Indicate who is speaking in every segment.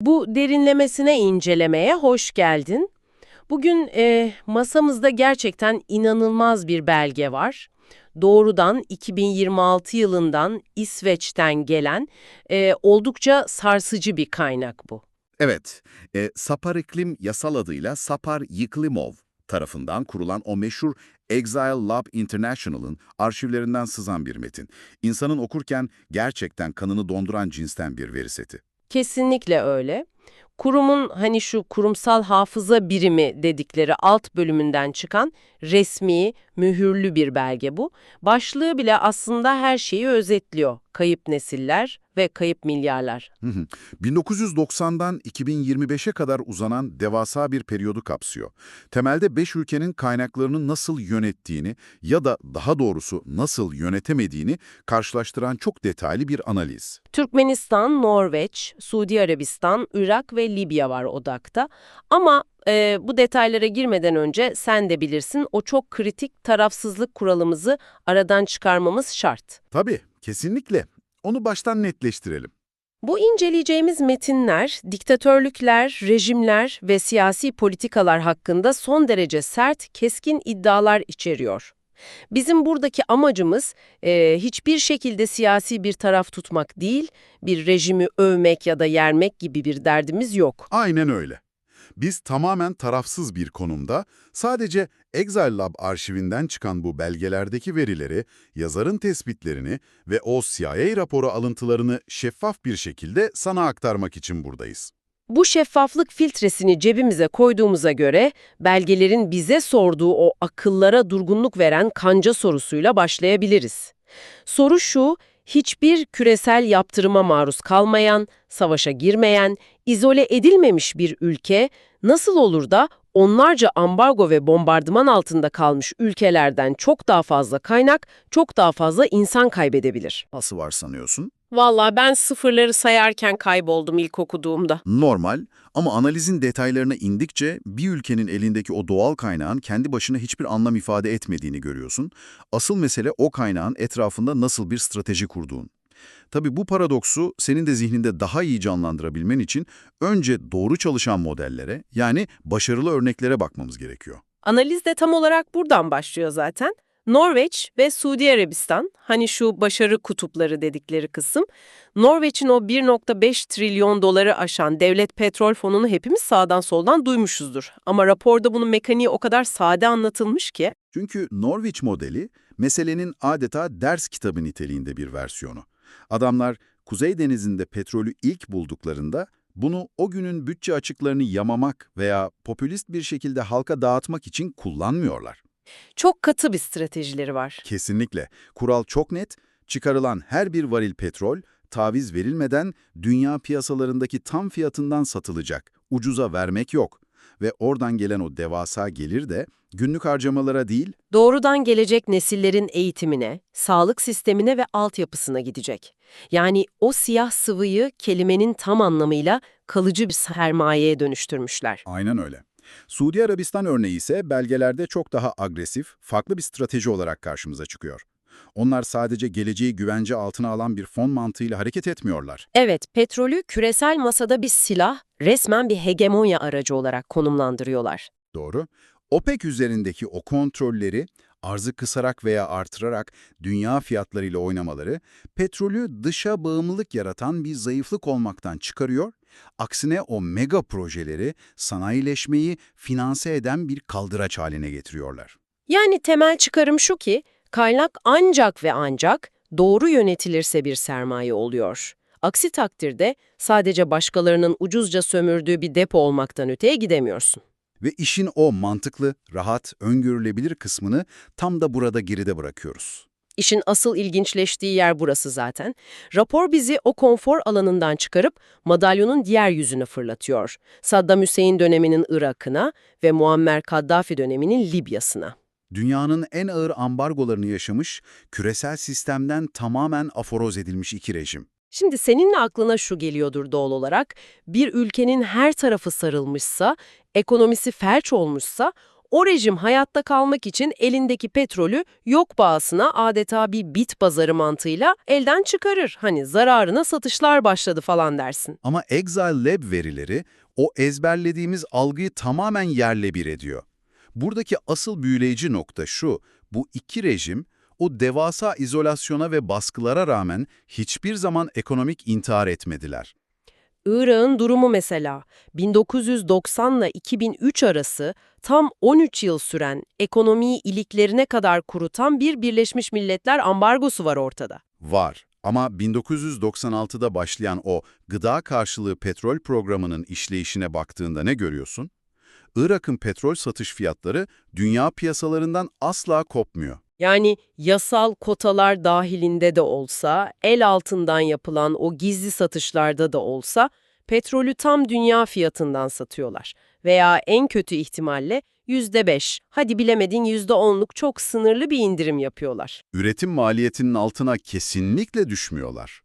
Speaker 1: Bu derinlemesine incelemeye hoş geldin. Bugün masamızda gerçekten inanılmaz bir belge var. Doğrudan 2026 yılından İsveç'ten gelen oldukça sarsıcı bir kaynak bu.
Speaker 2: Evet, Sapar İklim yasal adıyla Sapar Yıklimov tarafından kurulan o meşhur Exile Lab International'ın arşivlerinden sızan bir metin. İnsanın okurken gerçekten kanını donduran cinsten bir veri seti.
Speaker 1: Kesinlikle öyle. Kurumun hani şu kurumsal hafıza birimi dedikleri alt bölümünden çıkan resmi, mühürlü bir belge bu. Başlığı bile aslında her şeyi özetliyor. Kayıp nesiller ve kayıp milyarlar.
Speaker 2: Hı hı. 1990'dan 2025'e kadar uzanan devasa bir periyodu kapsıyor. Temelde 5 ülkenin kaynaklarını nasıl yönettiğini ya da daha doğrusu nasıl yönetemediğini karşılaştıran çok detaylı bir analiz.
Speaker 1: Türkmenistan, Norveç, Suudi Arabistan, Irak ve Libya var odakta. Ama bu detaylara girmeden önce sen de bilirsin o çok kritik tarafsızlık kuralımızı aradan çıkarmamız şart.
Speaker 2: Tabii, kesinlikle. Onu baştan netleştirelim.
Speaker 1: Bu inceleyeceğimiz metinler, diktatörlükler, rejimler ve siyasi politikalar hakkında son derece sert, keskin iddialar içeriyor. Bizim buradaki amacımız hiçbir şekilde siyasi bir taraf tutmak değil, bir rejimi övmek ya da yermek gibi bir derdimiz yok.
Speaker 2: Aynen öyle. Biz tamamen tarafsız bir konumda sadece Exile Lab arşivinden çıkan bu belgelerdeki verileri, yazarın tespitlerini ve o CIA raporu alıntılarını şeffaf bir şekilde sana aktarmak için buradayız.
Speaker 1: Bu şeffaflık filtresini cebimize koyduğumuza göre belgelerin bize sorduğu o akıllara durgunluk veren kanca sorusuyla başlayabiliriz. Soru şu, hiçbir küresel yaptırıma maruz kalmayan, savaşa girmeyen, izole edilmemiş bir ülke nasıl olur da onlarca ambargo ve bombardıman altında kalmış ülkelerden çok daha fazla kaynak, çok daha fazla insan kaybedebilir?
Speaker 2: Nasıl var sanıyorsun?
Speaker 1: Vallahi ben sıfırları sayarken kayboldum ilk okuduğumda.
Speaker 2: Normal ama analizin detaylarına indikçe bir ülkenin elindeki o doğal kaynağın kendi başına hiçbir anlam ifade etmediğini görüyorsun. Asıl mesele o kaynağın etrafında nasıl bir strateji kurduğun. Tabii bu paradoksu senin de zihninde daha iyi canlandırabilmen için önce doğru çalışan modellere, yani başarılı örneklere bakmamız gerekiyor.
Speaker 1: Analiz de tam olarak buradan başlıyor zaten. Norveç ve Suudi Arabistan, hani şu başarı kutupları dedikleri kısım, Norveç'in o 1,5 trilyon doları aşan devlet petrol fonunu hepimiz sağdan soldan duymuşuzdur. Ama raporda bunun mekaniği o kadar sade anlatılmış ki.
Speaker 2: Çünkü Norwich modeli meselenin adeta ders kitabı niteliğinde bir versiyonu. Adamlar Kuzey Denizi'nde petrolü ilk bulduklarında bunu o günün bütçe açıklarını yamamak veya popülist bir şekilde halka dağıtmak için kullanmıyorlar.
Speaker 1: Çok katı bir stratejileri var.
Speaker 2: Kesinlikle. Kural çok net. Çıkarılan her bir varil petrol, taviz verilmeden dünya piyasalarındaki tam fiyatından satılacak. Ucuza vermek yok. Ve oradan gelen o devasa gelir de günlük harcamalara değil,
Speaker 1: Doğrudan gelecek nesillerin eğitimine, sağlık sistemine ve altyapısına gidecek. Yani o siyah sıvıyı kelimenin tam anlamıyla kalıcı bir sermayeye dönüştürmüşler.
Speaker 2: aynen öyle. Suudi Arabistan örneği ise belgelerde çok daha agresif, farklı bir strateji olarak karşımıza çıkıyor. Onlar sadece geleceği güvence altına alan bir fon mantığıyla hareket etmiyorlar.
Speaker 1: Evet, petrolü küresel masada bir silah, resmen bir hegemonya aracı olarak konumlandırıyorlar.
Speaker 2: Doğru. OPEC üzerindeki o kontrolleri, arzı kısarak veya artırarak dünya fiyatlarıyla oynamaları, petrolü dışa bağımlılık yaratan bir zayıflık olmaktan çıkarıyor, aksine o mega projeleri sanayileşmeyi finanse eden bir kaldıraç haline getiriyorlar.
Speaker 1: Yani temel çıkarım şu ki, kaynak ancak ve ancak doğru yönetilirse bir sermaye oluyor. Aksi takdirde sadece başkalarının ucuzca sömürdüğü bir depo olmaktan öteye gidemiyorsun.
Speaker 2: Ve işin o mantıklı, rahat, öngörülebilir kısmını tam da burada geride bırakıyoruz.
Speaker 1: İşin asıl ilginçleştiği yer burası zaten. Rapor bizi o konfor alanından çıkarıp madalyonun diğer yüzüne fırlatıyor. Saddam Hüseyin döneminin Irak'ına ve Muammer Kaddafi döneminin Libya'sına.
Speaker 2: Dünyanın en ağır ambargolarını yaşamış, küresel sistemden tamamen aforoz edilmiş iki rejim.
Speaker 1: Şimdi senin de aklına şu geliyordur doğal olarak, bir ülkenin her tarafı sarılmışsa, ekonomisi felç olmuşsa, O rejim hayatta kalmak için elindeki petrolü yok pahasına adeta bir bit pazarı mantığıyla elden çıkarır. Hani zararına satışlar başladı falan dersin.
Speaker 2: Ama Exile Lab verileri o ezberlediğimiz algıyı tamamen yerle bir ediyor. Buradaki asıl büyüleyici nokta şu, bu iki rejim o devasa izolasyona ve baskılara rağmen hiçbir zaman ekonomik intihar etmediler.
Speaker 1: Irak'ın durumu mesela 1990 ile 2003 arası tam 13 yıl süren ekonomiyi iliklerine kadar kurutan bir Birleşmiş Milletler ambargosu var ortada.
Speaker 2: Var ama 1996'da başlayan o gıda karşılığı petrol programının işleyişine baktığında ne görüyorsun? Irak'ın petrol satış fiyatları dünya piyasalarından asla kopmuyor.
Speaker 1: Yani yasal kotalar dahilinde de olsa, el altından yapılan o gizli satışlarda da olsa petrolü tam dünya fiyatından satıyorlar. Veya en kötü ihtimalle %5, hadi bilemedin %10'luk çok sınırlı bir indirim yapıyorlar.
Speaker 2: Üretim maliyetinin altına kesinlikle düşmüyorlar.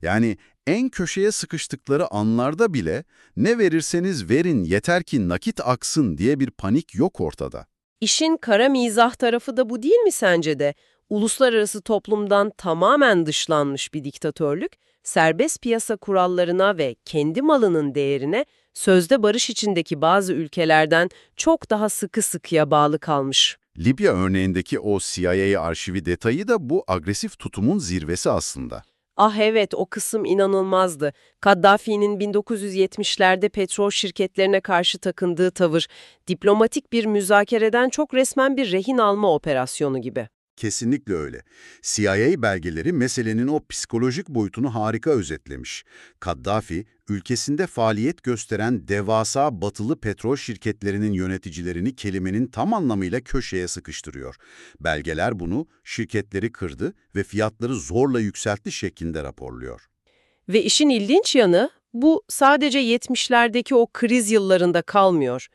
Speaker 2: Yani en köşeye sıkıştıkları anlarda bile ne verirseniz verin yeter ki nakit aksın diye bir panik yok ortada.
Speaker 1: İşin kara mizah tarafı da bu değil mi sence de? Uluslararası toplumdan tamamen dışlanmış bir diktatörlük, serbest piyasa kurallarına ve kendi malının değerine sözde barış içindeki bazı ülkelerden çok daha sıkı sıkıya bağlı kalmış.
Speaker 2: Libya örneğindeki o CIA arşivi detayı da bu agresif tutumun zirvesi aslında.
Speaker 1: Ah evet, o kısım inanılmazdı. Kaddafi'nin 1970'lerde petrol şirketlerine karşı takındığı tavır, diplomatik bir müzakereden çok resmen bir rehin alma operasyonu gibi.
Speaker 2: Kesinlikle öyle. CIA belgeleri meselenin o psikolojik boyutunu harika özetlemiş. Kaddafi, ülkesinde faaliyet gösteren devasa batılı petrol şirketlerinin yöneticilerini kelimenin tam anlamıyla köşeye sıkıştırıyor. Belgeler bunu, şirketleri kırdı ve fiyatları zorla yükseltti şeklinde raporluyor.
Speaker 1: Ve işin ilginç yanı, bu sadece 70'lerdeki o kriz yıllarında kalmıyor.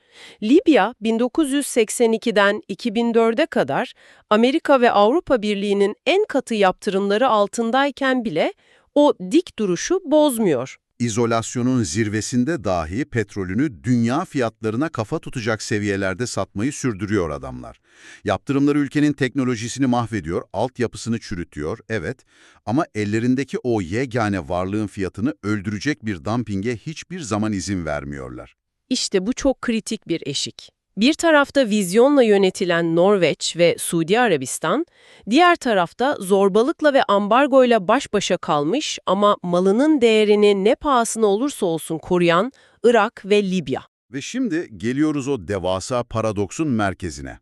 Speaker 1: Libya 1982'den 2004'e kadar Amerika ve Avrupa Birliği'nin en katı yaptırımları altındayken bile o dik duruşu bozmuyor.
Speaker 2: İzolasyonun zirvesinde dahi petrolünü dünya fiyatlarına kafa tutacak seviyelerde satmayı sürdürüyor adamlar. Yaptırımları ülkenin teknolojisini mahvediyor, altyapısını çürütüyor, evet. Ama ellerindeki o yegane varlığın fiyatını öldürecek bir dumpinge hiçbir zaman izin vermiyorlar.
Speaker 1: İşte bu çok kritik bir eşik. Bir tarafta vizyonla yönetilen Norveç ve Suudi Arabistan, diğer tarafta zorbalıkla ve ambargoyla baş başa kalmış ama malının değerini ne pahasına olursa olsun koruyan Irak ve Libya.
Speaker 2: Ve şimdi geliyoruz o devasa paradoksun merkezine.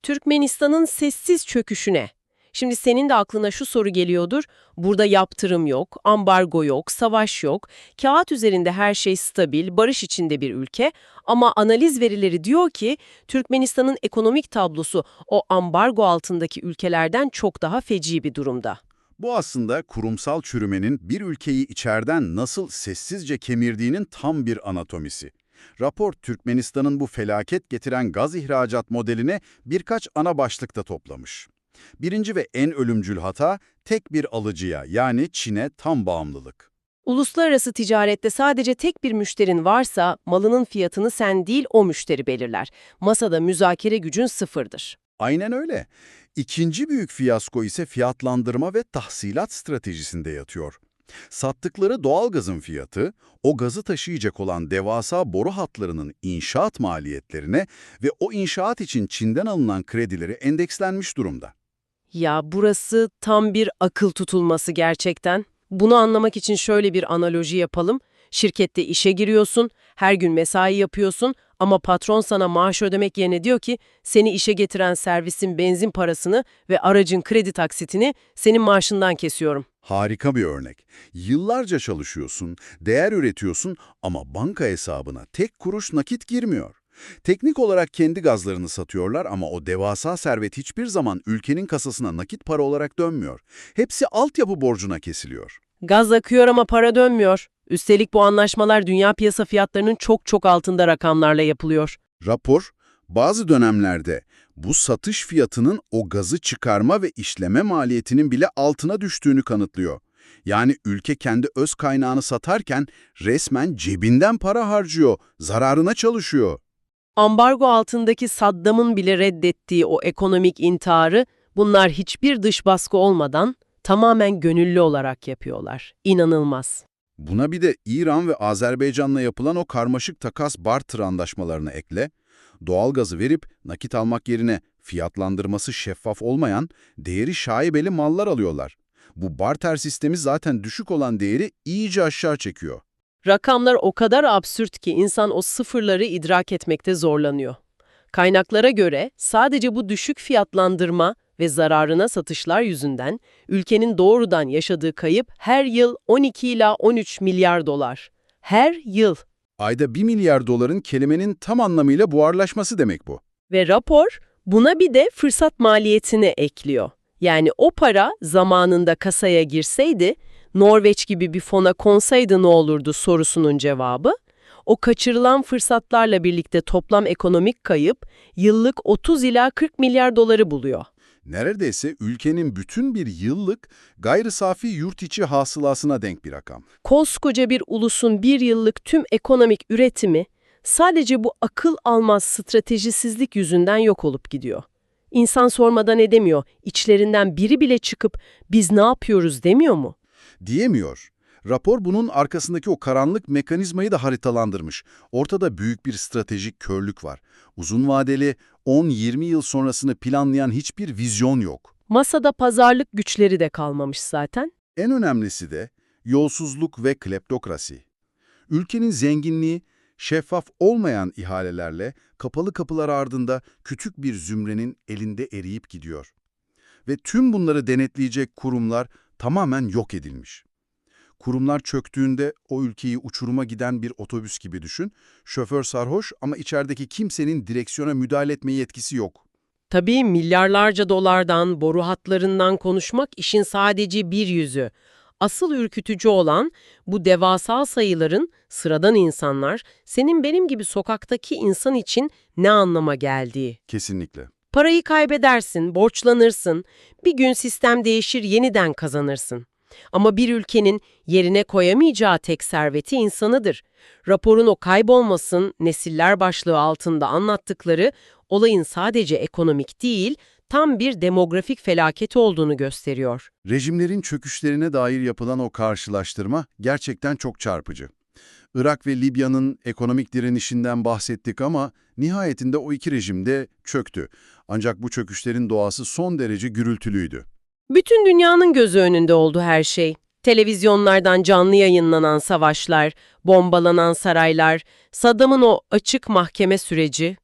Speaker 1: Türkmenistan'ın sessiz çöküşüne. Şimdi senin de aklına şu soru geliyordur. Burada yaptırım yok, ambargo yok, savaş yok. Kağıt üzerinde her şey stabil, barış içinde bir ülke. Ama analiz verileri diyor ki Türkmenistan'ın ekonomik tablosu o ambargo altındaki ülkelerden çok daha feci bir durumda.
Speaker 2: Bu aslında kurumsal çürümenin bir ülkeyi içeriden nasıl sessizce kemirdiğinin tam bir anatomisi. Rapor, Türkmenistan'ın bu felaket getiren gaz ihracat modeline birkaç ana başlıkta toplamış. Birinci ve en ölümcül hata, tek bir alıcıya yani Çin'e tam bağımlılık.
Speaker 1: Uluslararası ticarette sadece tek bir müşterin varsa malının fiyatını sen değil o müşteri belirler. Masada müzakere gücün sıfırdır.
Speaker 2: Aynen öyle. İkinci büyük fiyasko ise fiyatlandırma ve tahsilat stratejisinde yatıyor. Sattıkları doğalgazın fiyatı, o gazı taşıyacak olan devasa boru hatlarının inşaat maliyetlerine ve o inşaat için Çin'den alınan kredileri endekslenmiş durumda.
Speaker 1: Ya burası tam bir akıl tutulması gerçekten. Bunu anlamak için şöyle bir analoji yapalım. Şirkette işe giriyorsun, her gün mesai yapıyorsun ama patron sana maaş ödemek yerine diyor ki seni işe getiren servisin benzin parasını ve aracın kredi taksitini senin maaşından kesiyorum.
Speaker 2: Harika bir örnek. Yıllarca çalışıyorsun, değer üretiyorsun ama banka hesabına tek kuruş nakit girmiyor. Teknik olarak kendi gazlarını satıyorlar ama o devasa servet hiçbir zaman ülkenin kasasına nakit para olarak dönmüyor. Hepsi altyapı borcuna kesiliyor.
Speaker 1: Gaz akıyor ama para dönmüyor. Üstelik bu anlaşmalar dünya piyasa fiyatlarının çok çok altında rakamlarla yapılıyor.
Speaker 2: Rapor, bazı dönemlerde bu satış fiyatının o gazı çıkarma ve işleme maliyetinin bile altına düştüğünü kanıtlıyor. Yani ülke kendi öz kaynağını satarken resmen cebinden para harcıyor, zararına çalışıyor.
Speaker 1: Ambargo altındaki Saddam'ın bile reddettiği o ekonomik intiharı bunlar hiçbir dış baskı olmadan tamamen gönüllü olarak yapıyorlar. İnanılmaz.
Speaker 2: Buna bir de İran ve Azerbaycan'la yapılan o karmaşık takas barter anlaşmalarını ekle, doğalgazı verip nakit almak yerine fiyatlandırması şeffaf olmayan, değeri şaibeli mallar alıyorlar. Bu barter sistemi zaten düşük olan değeri iyice aşağı çekiyor.
Speaker 1: Rakamlar o kadar absürt ki insan o sıfırları idrak etmekte zorlanıyor. Kaynaklara göre sadece bu düşük fiyatlandırma ve zararına satışlar yüzünden ülkenin doğrudan yaşadığı kayıp her yıl 12 ila 13 milyar dolar. Her yıl.
Speaker 2: Ayda 1 milyar doların kelimenin tam anlamıyla buharlaşması demek bu.
Speaker 1: Ve rapor buna bir de fırsat maliyetini ekliyor. Yani o para zamanında kasaya girseydi, Norveç gibi bir fona konsaydı ne olurdu sorusunun cevabı, o kaçırılan fırsatlarla birlikte toplam ekonomik kayıp yıllık 30 ila 40 milyar doları buluyor.
Speaker 2: Neredeyse ülkenin bütün bir yıllık gayri safi yurt içi hasılasına denk bir rakam.
Speaker 1: Koskoca bir ulusun bir yıllık tüm ekonomik üretimi sadece bu akıl almaz stratejisizlik yüzünden yok olup gidiyor. İnsan sormadan edemiyor, içlerinden biri bile çıkıp biz ne yapıyoruz demiyor mu?
Speaker 2: Diyemiyor. Rapor bunun arkasındaki o karanlık mekanizmayı da haritalandırmış. Ortada büyük bir stratejik körlük var. Uzun vadeli 10-20 yıl sonrasını planlayan hiçbir vizyon yok.
Speaker 1: Masada pazarlık güçleri de kalmamış zaten.
Speaker 2: En önemlisi de yolsuzluk ve kleptokrasi. Ülkenin zenginliği şeffaf olmayan ihalelerle kapalı kapılar ardında küçük bir zümrenin elinde eriyip gidiyor. Ve tüm bunları denetleyecek kurumlar tamamen yok edilmiş. Kurumlar çöktüğünde o ülkeyi uçuruma giden bir otobüs gibi düşün. Şoför sarhoş ama içerideki kimsenin direksiyona müdahale etme yetkisi yok.
Speaker 1: Tabii milyarlarca dolardan, boru hatlarından konuşmak işin sadece bir yüzü. Asıl ürkütücü olan bu devasa sayıların sıradan insanlar, senin benim gibi sokaktaki insan için ne anlama geldiği.
Speaker 2: Kesinlikle.
Speaker 1: Parayı kaybedersin, borçlanırsın, bir gün sistem değişir yeniden kazanırsın. Ama bir ülkenin yerine koyamayacağı tek serveti insanıdır. Raporun o kaybolmasın nesiller başlığı altında anlattıkları olayın sadece ekonomik değil, tam bir demografik felaket olduğunu gösteriyor.
Speaker 2: Rejimlerin çöküşlerine dair yapılan o karşılaştırma gerçekten çok çarpıcı. Irak ve Libya'nın ekonomik direnişinden bahsettik ama nihayetinde o iki rejim de çöktü. Ancak bu çöküşlerin doğası son derece gürültülüydü.
Speaker 1: Bütün dünyanın gözü önünde oldu her şey. Televizyonlardan canlı yayınlanan savaşlar, bombalanan saraylar, Saddam'ın o açık mahkeme süreci.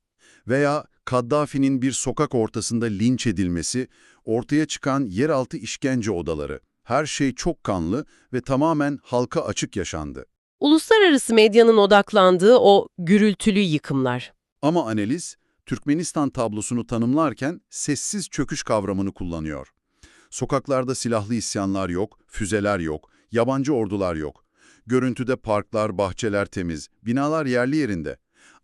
Speaker 2: Veya Kaddafi'nin bir sokak ortasında linç edilmesi, ortaya çıkan yeraltı işkence odaları. Her şey çok kanlı ve tamamen halka açık yaşandı.
Speaker 1: Uluslararası medyanın odaklandığı o gürültülü yıkımlar.
Speaker 2: Ama analiz, Türkmenistan tablosunu tanımlarken sessiz çöküş kavramını kullanıyor. Sokaklarda silahlı isyanlar yok, füzeler yok, yabancı ordular yok. Görüntüde parklar, bahçeler temiz, binalar yerli yerinde.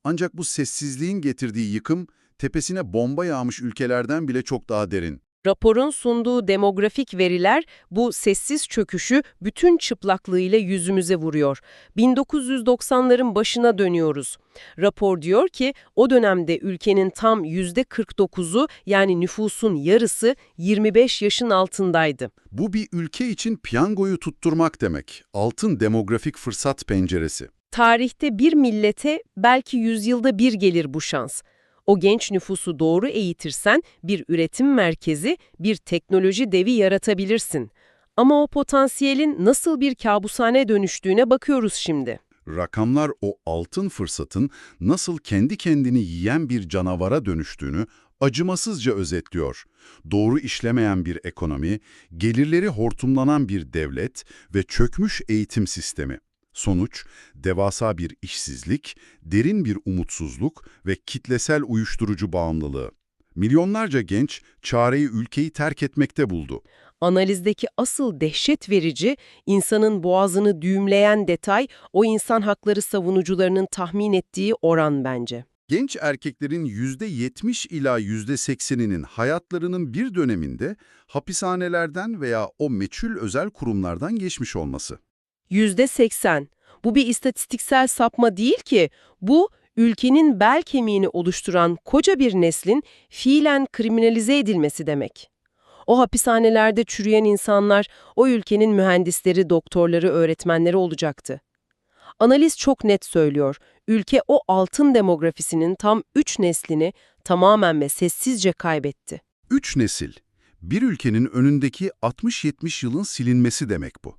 Speaker 2: Ancak bu sessizliğin getirdiği yıkım, tepesine bomba yağmış ülkelerden bile çok daha derin.
Speaker 1: Raporun sunduğu demografik veriler bu sessiz çöküşü bütün çıplaklığıyla yüzümüze vuruyor. 1990'ların başına dönüyoruz. Rapor diyor ki o dönemde ülkenin tam %49'u yani nüfusun yarısı 25 yaşın altındaydı.
Speaker 2: Bu bir ülke için piyangoyu tutturmak demek. Altın demografik fırsat penceresi.
Speaker 1: Tarihte bir millete belki yüzyılda bir gelir bu şans. O genç nüfusu doğru eğitirsen bir üretim merkezi, bir teknoloji devi yaratabilirsin. Ama o potansiyelin nasıl bir kabushane dönüştüğüne bakıyoruz şimdi.
Speaker 2: Rakamlar o altın fırsatın nasıl kendi kendini yiyen bir canavara dönüştüğünü acımasızca özetliyor. Doğru işlemeyen bir ekonomi, gelirleri hortumlanan bir devlet ve çökmüş eğitim sistemi. Sonuç, devasa bir işsizlik, derin bir umutsuzluk ve kitlesel uyuşturucu bağımlılığı. Milyonlarca genç çareyi ülkeyi terk etmekte buldu.
Speaker 1: Analizdeki asıl dehşet verici, insanın boğazını düğümleyen detay, o insan hakları savunucularının tahmin ettiği oran bence.
Speaker 2: Genç erkeklerin %70 ila %80'inin hayatlarının bir döneminde hapishanelerden veya o meçhul özel kurumlardan geçmiş olması.
Speaker 1: %80. Bu bir istatistiksel sapma değil ki, bu ülkenin bel kemiğini oluşturan koca bir neslin fiilen kriminalize edilmesi demek. O hapishanelerde çürüyen insanlar, o ülkenin mühendisleri, doktorları, öğretmenleri olacaktı. Analiz çok net söylüyor. Ülke o altın demografisinin tam 3 neslini tamamen ve sessizce kaybetti.
Speaker 2: 3 nesil. Bir ülkenin önündeki 60-70 yılın silinmesi demek bu.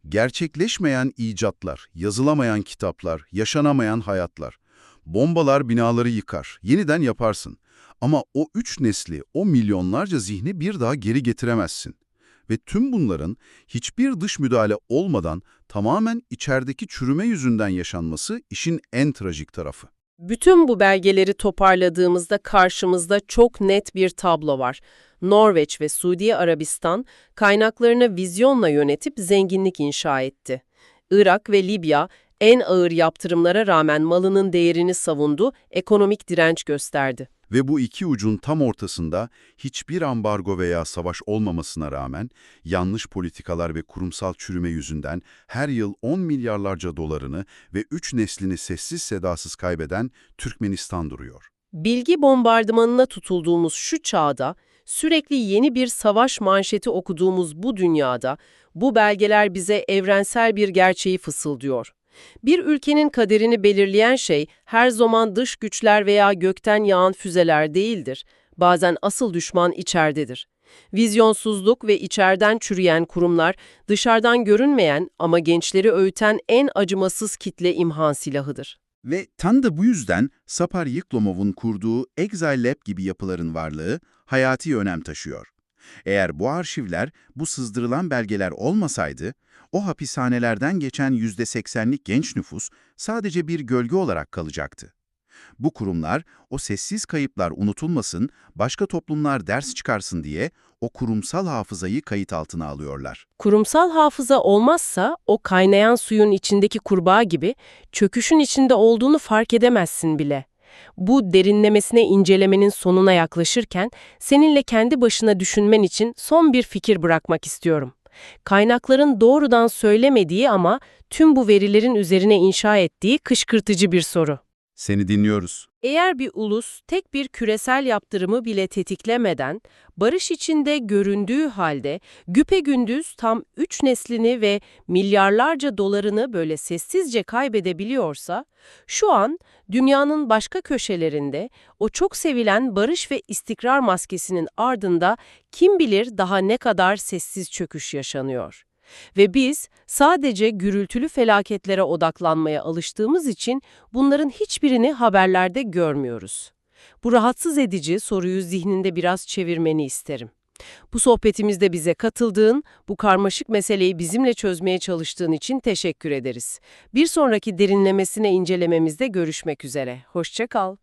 Speaker 2: Gerçekleşmeyen icatlar, yazılamayan kitaplar, yaşanamayan hayatlar. Bombalar binaları yıkar, yeniden yaparsın. Ama o 3 nesli, o milyonlarca zihni bir daha geri getiremezsin. Ve tüm bunların hiçbir dış müdahale olmadan tamamen içerideki çürüme yüzünden yaşanması işin en trajik tarafı.
Speaker 1: Bütün bu belgeleri toparladığımızda karşımızda çok net bir tablo var. Norveç ve Suudi Arabistan kaynaklarını vizyonla yönetip zenginlik inşa etti. Irak ve Libya en ağır yaptırımlara rağmen malının değerini savundu, ekonomik direnç gösterdi.
Speaker 2: Ve bu iki ucun tam ortasında hiçbir ambargo veya savaş olmamasına rağmen yanlış politikalar ve kurumsal çürüme yüzünden her yıl 10 milyarlarca dolarını ve 3 neslini sessiz sedasız kaybeden Türkmenistan duruyor.
Speaker 1: Bilgi bombardımanına tutulduğumuz şu çağda, sürekli yeni bir savaş manşeti okuduğumuz bu dünyada, bu belgeler bize evrensel bir gerçeği fısıldıyor. Bir ülkenin kaderini belirleyen şey her zaman dış güçler veya gökten yağan füzeler değildir. Bazen asıl düşman içeridedir. Vizyonsuzluk ve içeriden çürüyen kurumlar, dışarıdan görünmeyen ama gençleri öğüten en acımasız kitle imha silahıdır.
Speaker 2: Ve tam da bu yüzden Sapar Yıklomov'un kurduğu Exile Lab gibi yapıların varlığı hayati önem taşıyor. Eğer bu arşivler, bu sızdırılan belgeler olmasaydı, o hapishanelerden geçen %80'lik genç nüfus sadece bir gölge olarak kalacaktı. Bu kurumlar, o sessiz kayıplar unutulmasın, başka toplumlar ders çıkarsın diye o kurumsal hafızayı kayıt altına alıyorlar.
Speaker 1: Kurumsal hafıza olmazsa o kaynayan suyun içindeki kurbağa gibi çöküşün içinde olduğunu fark edemezsin bile. Bu derinlemesine incelemenin sonuna yaklaşırken seninle kendi başına düşünmen için son bir fikir bırakmak istiyorum. Kaynakların doğrudan söylemediği ama tüm bu verilerin üzerine inşa ettiği kışkırtıcı bir soru.
Speaker 2: Seni dinliyoruz.
Speaker 1: Eğer bir ulus tek bir küresel yaptırımı bile tetiklemeden, barış içinde göründüğü halde güpegündüz tam 3 neslini ve milyarlarca dolarını böyle sessizce kaybedebiliyorsa, şu an dünyanın başka köşelerinde o çok sevilen barış ve istikrar maskesinin ardında kim bilir daha ne kadar sessiz çöküş yaşanıyor. Ve biz sadece gürültülü felaketlere odaklanmaya alıştığımız için bunların hiçbirini haberlerde görmüyoruz. Bu rahatsız edici soruyu zihninde biraz çevirmeni isterim. Bu sohbetimizde bize katıldığın, bu karmaşık meseleyi bizimle çözmeye çalıştığın için teşekkür ederiz. Bir sonraki derinlemesine incelememizde görüşmek üzere. Hoşça kal.